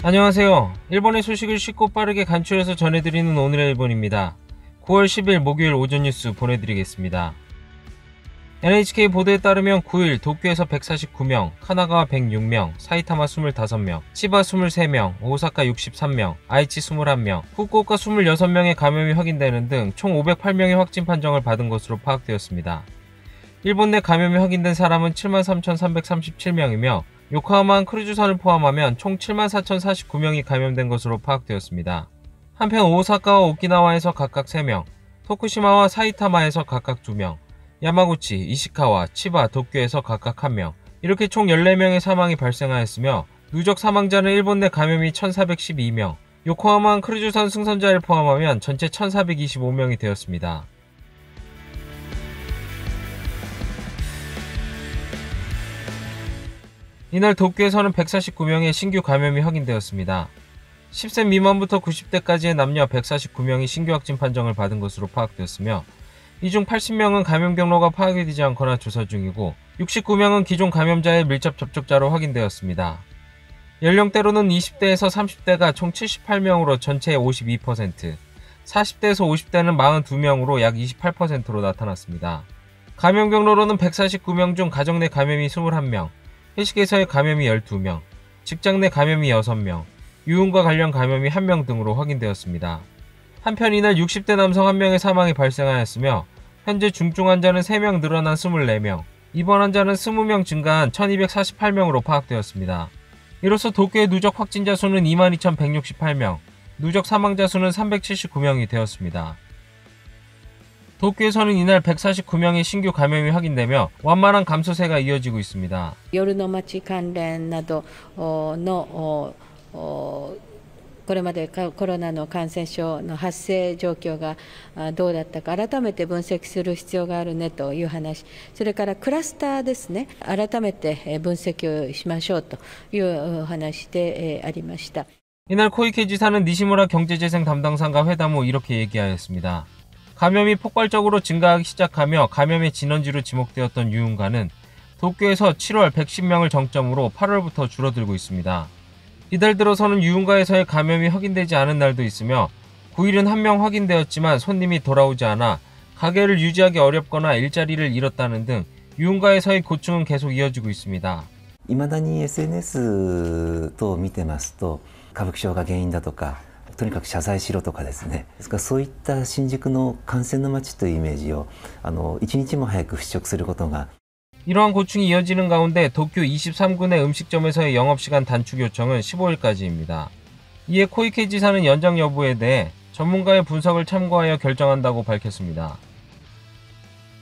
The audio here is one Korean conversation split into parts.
안녕하세요. 일본의 소식을 쉽고 빠르게 간추려서 전해드리는 오늘의 일본입니다. 9월 10일 목요일 오전 뉴스 보내드리겠습니다. NHK 보도에 따르면 9일 도쿄에서 149명, 카나가와 106명, 사이타마 25명, 치바 23명, 오사카 63명, 아이치 21명, 후쿠오카 26명의 감염이 확인되는 등 총 508명의 확진 판정을 받은 것으로 파악되었습니다. 일본 내 감염이 확인된 사람은 73,337명이며 요코하마 크루즈선을 포함하면 총 74,049명이 감염된 것으로 파악되었습니다. 한편 오사카와 오키나와에서 각각 3명, 토쿠시마와 사이타마에서 각각 2명, 야마구치, 이시카와, 치바, 도쿄에서 각각 1명, 이렇게 총 14명의 사망이 발생하였으며 누적 사망자는 일본 내 감염이 1,412명, 요코하마 크루즈선 승선자를 포함하면 전체 1,425명이 되었습니다. 이날 도쿄에서는 149명의 신규 감염이 확인되었습니다. 10세 미만부터 90대까지의 남녀 149명이 신규 확진 판정을 받은 것으로 파악되었으며 이 중 80명은 감염 경로가 파악이 되지 않거나 조사 중이고 69명은 기존 감염자의 밀접 접촉자로 확인되었습니다. 연령대로는 20대에서 30대가 총 78명으로 전체의 52%, 40대에서 50대는 42명으로 약 28%로 나타났습니다. 감염 경로로는 149명 중 가정 내 감염이 21명, 회식에서의 감염이 12명, 직장 내 감염이 6명, 유흥과 관련 감염이 1명 등으로 확인되었습니다. 한편 이날 60대 남성 1명의 사망이 발생하였으며 현재 중증 환자는 3명 늘어난 24명, 입원 환자는 20명 증가한 1248명으로 파악되었습니다. 이로써 도쿄의 누적 확진자 수는 22,168명, 누적 사망자 수는 379명이 되었습니다. 도쿄에서는 이날 149명의 신규 감염이 확인되며 완만한 감소세가 이어지고 있습니다. 夜の街関連などのこれまでコロナの感染症の発生状況がどうだったか改めて分析する必要があるねという話、それからクラスターですね、改めて分析をしましょうという話でありました。 이날 코이케 지사는 니시무라 경제재생 담당상과 회담 후 이렇게 얘기하였습니다. 감염이 폭발적으로 증가하기 시작하며 감염의 진원지로 지목되었던 유흥가는 도쿄에서 7월 110명을 정점으로 8월부터 줄어들고 있습니다. 이달 들어서는 유흥가에서의 감염이 확인되지 않은 날도 있으며 9일은 1명 확인되었지만 손님이 돌아오지 않아 가게를 유지하기 어렵거나 일자리를 잃었다는 등 유흥가에서의 고충은 계속 이어지고 있습니다. 未だに SNS 等を見てますと歌舞伎町が原因だとかとにかく謝罪しろとかですね、ですからそういった新宿の感染の街というイメージを一日も早く払拭することが 이러한 고충이 이어지는 가운데 도쿄 23군의 음식점에서의 영업시간 단축 요청은 15일까지입니다. 이에 코이케 지사는 연장 여부에 대해 전문가의 분석을 참고하여 결정한다고 밝혔습니다.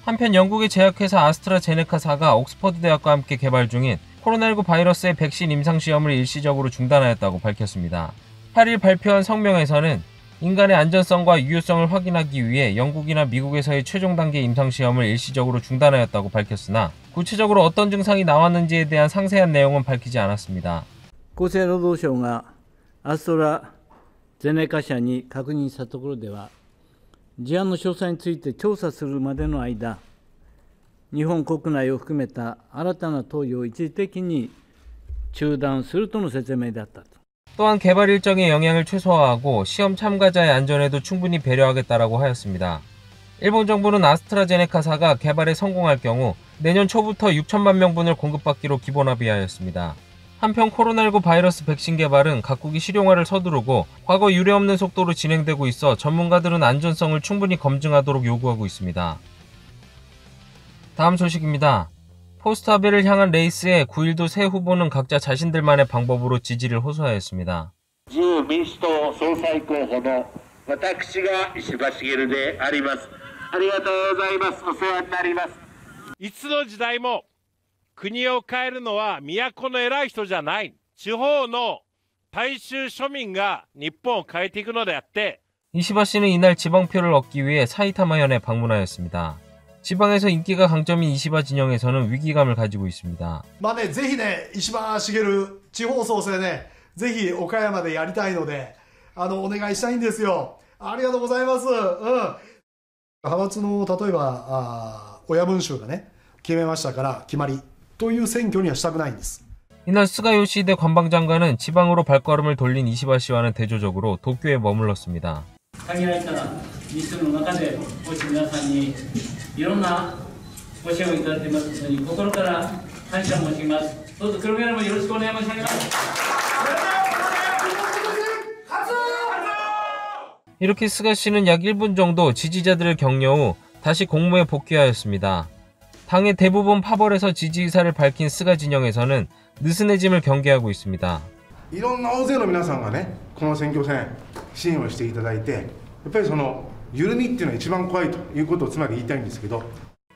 한편 영국의 제약회사 아스트라제네카사가 옥스퍼드 대학과 함께 개발 중인 코로나19 바이러스의 백신 임상시험을 일시적으로 중단하였다고 밝혔습니다. 8일 발표한 성명에서는 인간의 안전성과 유효성을 확인하기 위해 영국이나 미국에서의 최종 단계 임상시험을 일시적으로 중단하였다고 밝혔으나 구체적으로 어떤 증상이 나왔는지에 대한 상세한 내용은 밝히지 않았습니다. 厚生労働省がアストラゼネカ社に確認したところでは、事案の詳細について調査するまでの間、日本国内を含めた新たな投与を一時的に中断するとの説明だったと。 또한 개발 일정의 영향을 최소화하고 시험 참가자의 안전에도 충분히 배려하겠다라고 하였습니다. 일본 정부는 아스트라제네카사가 개발에 성공할 경우 내년 초부터 6천만 명분을 공급받기로 기본 합의하였습니다. 한편 코로나19 바이러스 백신 개발은 각국이 실용화를 서두르고 과거 유례없는 속도로 진행되고 있어 전문가들은 안전성을 충분히 검증하도록 요구하고 있습니다. 다음 소식입니다. 포스트아베를 향한 레이스에 9일도 새 후보는 각자 자신들만의 방법으로 지지를 호소하였습니다. 自由民主党総裁候補の私が石破茂であります。ありがとうございます。お世話になります。いつの時代も国を変えるのは都の偉い人じゃない。地方の大衆庶民が日本を変えていくのであって。 이시바 씨는 이날 지방표를 얻기 위해 사이타마현에 방문하였습니다. 지방에서 인기가 강점인 이시바 진영에서는 위기감을 가지고 있습니다. ぜひね、石破茂地方創生ね、ぜひ岡山でやりたいので、お願いしたいんですよ。ありがとうございます。派閥の例えば親分衆がね決めましたから決まりという選挙にはしたくないんです。 이날 스가 요시히데 관방장관은 지방으로 발걸음을 돌린 이시바 씨와는 대조적으로 도쿄에 머물렀습니다. 限られた日数の中で、ごし皆さんにいろんなご支援をいただいていますことに心から感謝申します。どうぞ黒木原もよろしくお願い申し上げます。 이렇게 스가 씨는 약 1분 정도 지지자들을 격려 후 다시 공무에 복귀하였습니다. 당의 대부분 파벌에서 지지 의사를 밝힌 스가 진영에서는 느슨해짐을 경계하고 있습니다. いろんな大勢の皆さんがね、この選挙戦支援をしていただいて、やっぱりその緩みっていうのが一番怖いということをつまり言いたいんですけど。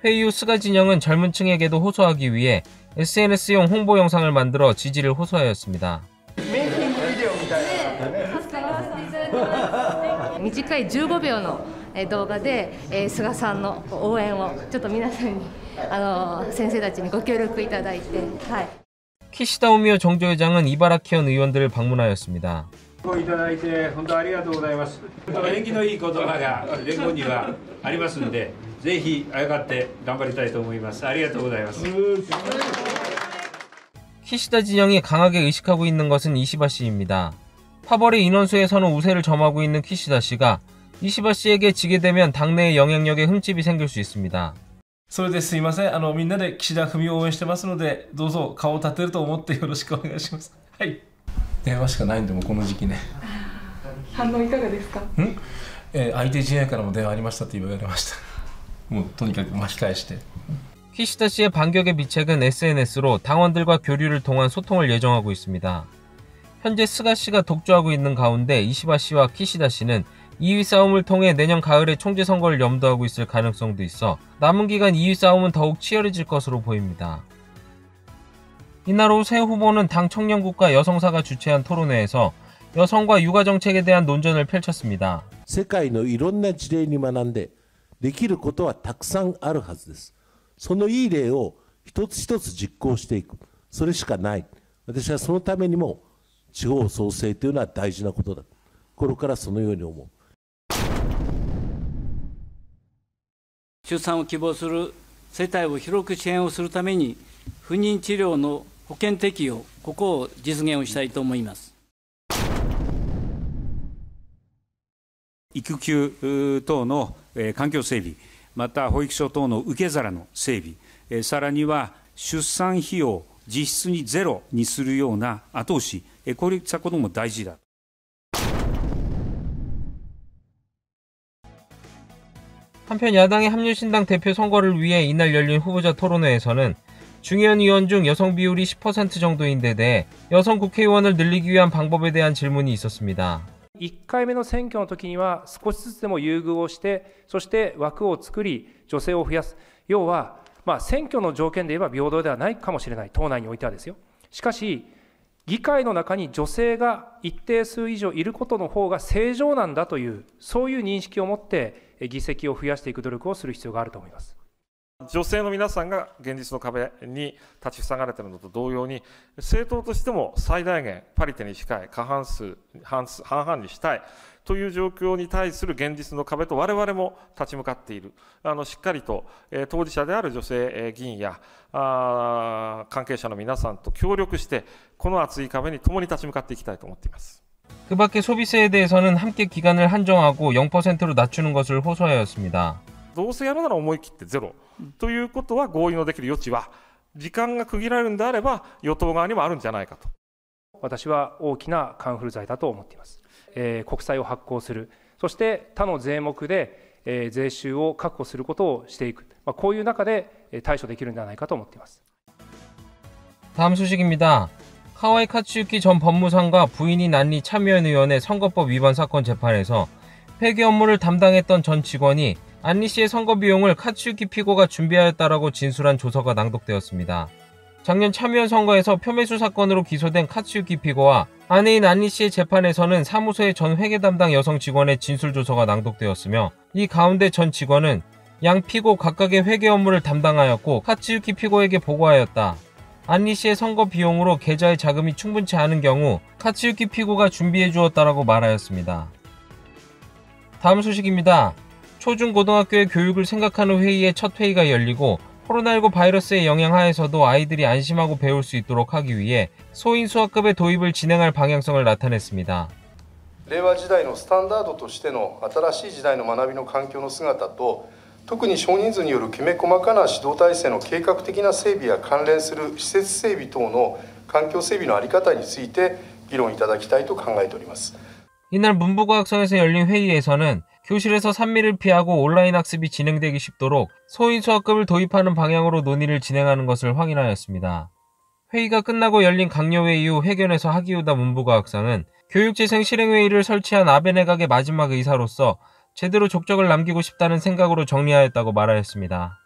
회의 후 스가 진영은 젊은 층에게도 호소하기 위해 SNS용 홍보 영상을 만들어 지지를 호소하였습니다. 短い15秒の動画で菅さんの応援をちょっと皆さんに先生たちにご協力いただいて、はい。 키시다 우미오 정조회장은 이바라키현 의원들을 방문하였습니다. いただいて本当ありがとうございます。縁起のいい言葉が連合にはありますので、ぜひあやかって頑張りたいと思います。ありがとうございます。 키시다 진영이 강하게 의식하고 있는 것은 이시바 씨입니다. 파벌의 인원수에서는 우세를 점하고 있는 키시다 씨가 이시바 씨에게 지게 되면 당내의 영향력에 흠집이 생길 수 있습니다. それですいません。みんなで岸田文雄を応援してますので、どうぞ顔を立てると思ってよろしくお願いします。はい。電話しかないんでもこの時期ね。反応いかがですか？相手陣営からも電話ありましたって言われました。もうとにかく巻き返して。 키시다 씨의 반격의 비책은 SNS로 당원들과 교류를 통한 소통을 예정하고 있습니다. 현재 스가 씨가 독주하고 있는 가운데 이시바 씨와 키시다 씨는 2위 싸움을 통해 내년 가을에 총재 선거를 염두하고 있을 가능성도 있어 남은 기간 2위 싸움은 더욱 치열해질 것으로 보입니다. 이날 오후 새 후보는 당 청년국과 여성사가 주최한 토론회에서 여성과 육아 정책에 대한 논전을 펼쳤습니다. 世界のいろんな事例に学んでできることはたくさんあるはずです。そのいい例を一つ一つ実行していく、それしかない。私はそのためにも地方創生というのは大事なことだ。心からそのように思う。 出産を希望する世帯を広く支援をするために、不妊治療の保険適用、ここを実現をしたいと思います。育休等の環境整備、また保育所等の受け皿の整備、さらには出産費用実質にゼロにするような後押し、こういったことも大事だ。 한편 야당의 합류신당 대표 선거를 위해 이날 열린 후보자 토론회에서는 중의원 의원 중 여성 비율이 10% 정도인 데 대해 여성 국회의원을 늘리기 위한 방법에 대한 질문이 있었습니다. 1回目の選挙の時には少しずつでも優遇をして、そして枠を作り女性を増やす。要は、選挙の条件で言えば平等ではないかもしれない、党内においてはですよ。しかし議会の中に女性が一定数以上いることの方が正常なんだという、そういう認識を持って議席を増やしていく努力をする必要があると思います。 女性の皆さんが現実の壁に立ち塞がれているのと同様に、政党としても最大限パリテに近い過半数半々にしたいという状況に対する現実の壁と我々も立ち向かっている。しっかりと当事者である女性議員や関係者の皆さんと協力してこの厚い壁に共に立ち向かっていきたいと思っています。 그 밖에 소비세에 대해서는 함께 기간을 한정하고 0%로 낮추는 것을 호소하였습니다. どうせやるなら思い切ってゼロということは合意のできる余地は時間が区切られるんであれば与党側にもあるんじゃないかと。私は大きなカンフル剤だと思っています。国債を発行する、そして他の税目で税収を確保することをしていく、こういう中で対処できるんではないかと思っています。 다음 소식입니다. 카와이 카츠유키 전 법무상과 부인인 안리 참여연 의원의 선거법 위반 사건 재판에서 회계 업무를 담당했던 전 직원이 안리 씨의 선거 비용을 카츠유키 피고가 준비하였다라고 진술한 조서가 낭독되었습니다. 작년 참여연 선거에서 표매수 사건으로 기소된 카츠유키 피고와 아내인 안리 씨의 재판에서는 사무소의 전 회계 담당 여성 직원의 진술 조서가 낭독되었으며, 이 가운데 전 직원은 양 피고 각각의 회계 업무를 담당하였고 카츠유키 피고에게 보고하였다. 안리 씨의 선거 비용으로 계좌에 자금이 충분치 않은 경우 카츠유키 피고가 준비해 주었다라고 말하였습니다. 다음 소식입니다. 초중고등학교의 교육을 생각하는 회의의 첫 회의가 열리고 코로나19 바이러스의 영향 하에서도 아이들이 안심하고 배울 수 있도록 하기 위해 소인 수학급의 도입을 진행할 방향성을 나타냈습니다. 令和時代のスタンダードとしての新しい時代の学びの環境の姿と、特に少人数によるきめ細かな指導体制の計画的な整備や関連する施設整備等の環境整備の在り方について議論いただきたいと考えております。 이날 문부과학성에서 열린 회의에서는 교실에서 산미를 피하고 온라인 학습이 진행되기 쉽도록 소인 수학급을 도입하는 방향으로 논의를 진행하는 것을 확인하였습니다. 회의가 끝나고 열린 강요회 이후 회견에서 하기우다 문부과학상은 교육재생 실행회의를 설치한 아베 내각의 마지막 의사로서 제대로 족적을 남기고 싶다는 생각으로 정리하였다고 말하였습니다.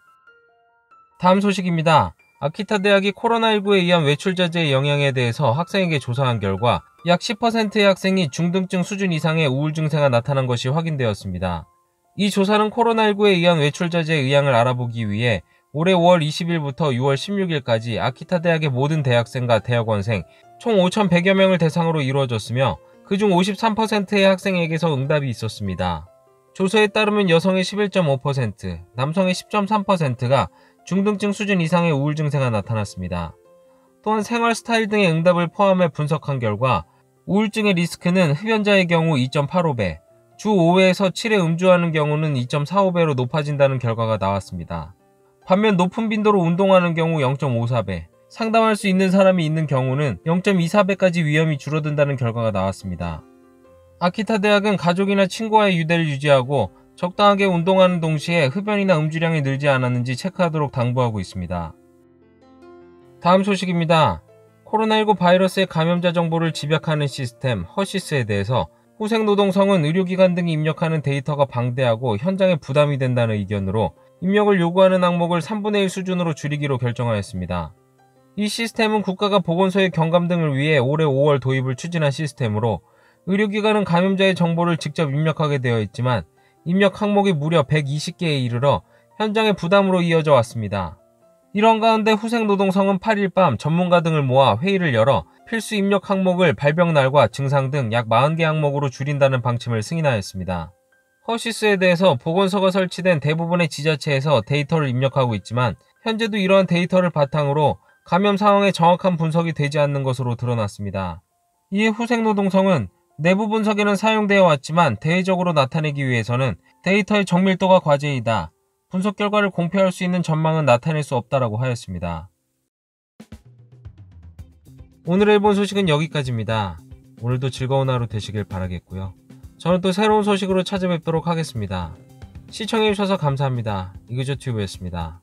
다음 소식입니다. 아키타 대학이 코로나19에 의한 외출 자제의 영향에 대해서 학생에게 조사한 결과 약 10%의 학생이 중등증 수준 이상의 우울 증세가 나타난 것이 확인되었습니다. 이 조사는 코로나19에 의한 외출 자제의 의향을 알아보기 위해 올해 5월 20일부터 6월 16일까지 아키타 대학의 모든 대학생과 대학원생 총 5,100여 명을 대상으로 이루어졌으며 그중 53%의 학생에게서 응답이 있었습니다. 조사에 따르면 여성의 11.5%, 남성의 10.3%가 중등증 수준 이상의 우울 증세가 나타났습니다. 또한 생활 스타일 등의 응답을 포함해 분석한 결과 우울증의 리스크는 흡연자의 경우 2.85배, 주 5회에서 7회 음주하는 경우는 2.45배로 높아진다는 결과가 나왔습니다. 반면 높은 빈도로 운동하는 경우 0.54배, 상담할 수 있는 사람이 있는 경우는 0.24배까지 위험이 줄어든다는 결과가 나왔습니다. 아키타 대학은 가족이나 친구와의 유대를 유지하고 적당하게 운동하는 동시에 흡연이나 음주량이 늘지 않았는지 체크하도록 당부하고 있습니다. 다음 소식입니다. 코로나19 바이러스의 감염자 정보를 집약하는 시스템 허시스에 대해서 후생노동성은 의료기관 등이 입력하는 데이터가 방대하고 현장에 부담이 된다는 의견으로 입력을 요구하는 항목을 3분의 1 수준으로 줄이기로 결정하였습니다. 이 시스템은 국가가 보건소의 경감 등을 위해 올해 5월 도입을 추진한 시스템으로 의료기관은 감염자의 정보를 직접 입력하게 되어 있지만 입력 항목이 무려 120개에 이르러 현장의 부담으로 이어져 왔습니다. 이런 가운데 후생노동성은 8일 밤 전문가 등을 모아 회의를 열어 필수 입력 항목을 발병날과 증상 등 약 40개 항목으로 줄인다는 방침을 승인하였습니다. 허시스에 대해서 보건소가 설치된 대부분의 지자체에서 데이터를 입력하고 있지만 현재도 이러한 데이터를 바탕으로 감염 상황의 정확한 분석이 되지 않는 것으로 드러났습니다. 이에 후생노동성은 내부 분석에는 사용되어 왔지만 대외적으로 나타내기 위해서는 데이터의 정밀도가 과제이다. 분석 결과를 공표할 수 있는 전망은 나타낼 수 없다라고 하였습니다. 오늘의 일본 소식은 여기까지입니다. 오늘도 즐거운 하루 되시길 바라겠고요. 저는 또 새로운 소식으로 찾아뵙도록 하겠습니다. 시청해주셔서 감사합니다. 이그저튜브였습니다.